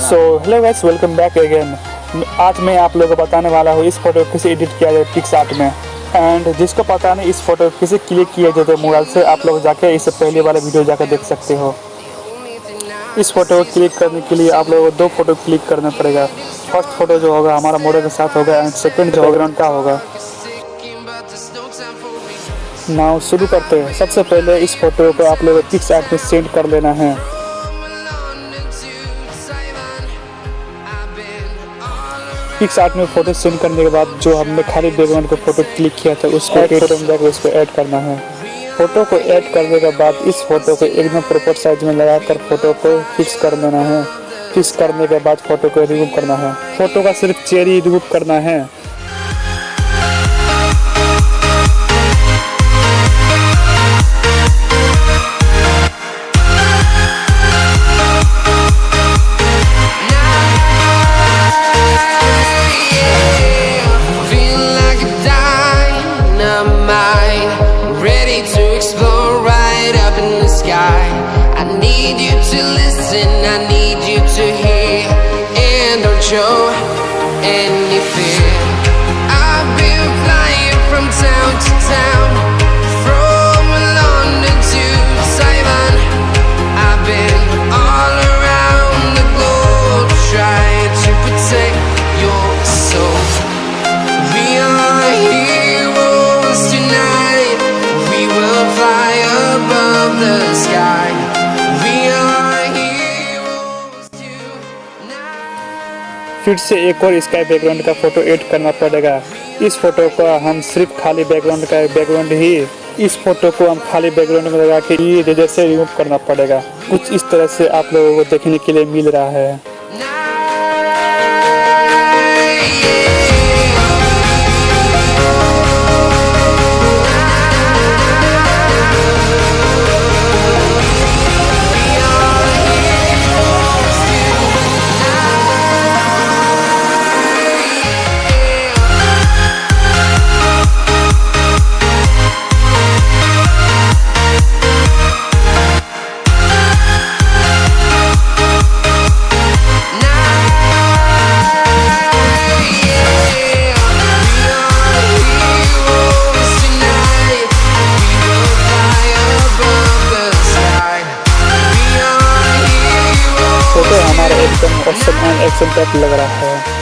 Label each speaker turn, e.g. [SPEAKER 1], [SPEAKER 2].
[SPEAKER 1] So hello guys, welcome back again. आज मैं आप लोगों को बताने वाला हूँ इस फोटो को कैसे एडिट किया जाए पिक्सार्ट में। एंड जिसको पता नहीं इस फोटो को कैसे क्लिक किया जाता है मोबाइल से, आप लोग जाके इससे पहले वाला वीडियो जाकर देख सकते हो। इस फोटो को क्लिक करने के लिए आप लोगों को दो फोटो क्लिक करना पड़ेगा। फर्स्ट फोटो जो होगा हमारा मॉडल के साथ होगा एंड सेकंड जो बैकग्राउंड का होगा। नाउ शुरू करते हैं। सबसे पहले इस फोटो को आप लोगों को पिक्सार्ट में सेंड कर लेना है। पिक्सार्ट में फोटो सेंड करने के बाद जो हमने खाली बैकग्राउंड का फोटो क्लिक किया था उसको फोटो में जाकर उसको ऐड करना है। फोटो को ऐड करने के बाद इस फोटो को एकदम प्रॉपर साइज में लगाकर फोटो को फिक्स कर देना है। फिक्स करने के बाद फोटो को रिमूव करना है। फोटो का सिर्फ चेहरा रिमूव करना है।
[SPEAKER 2] I need you to hear and don't show any fear. I've been flying from town to town, from London to Taiwan. I've been all around the globe trying to protect your soul. We are heroes tonight. We will fly above the sky.
[SPEAKER 1] फिर से एक और sky background का photo add करना पड़ेगा। इस photo को हम सिर्फ खाली बैकग्राउंड का बैकग्राउंड ही इस फोटो को हम खाली बैकग्राउंड में लगा के ये जैसे रिमूव करना पड़ेगा। कुछ इस तरह से आप लोगों को देखने के लिए मिल रहा है। फोटो हमारा एकदम ऑसम एंड एक्शन टाइप लग रहा है।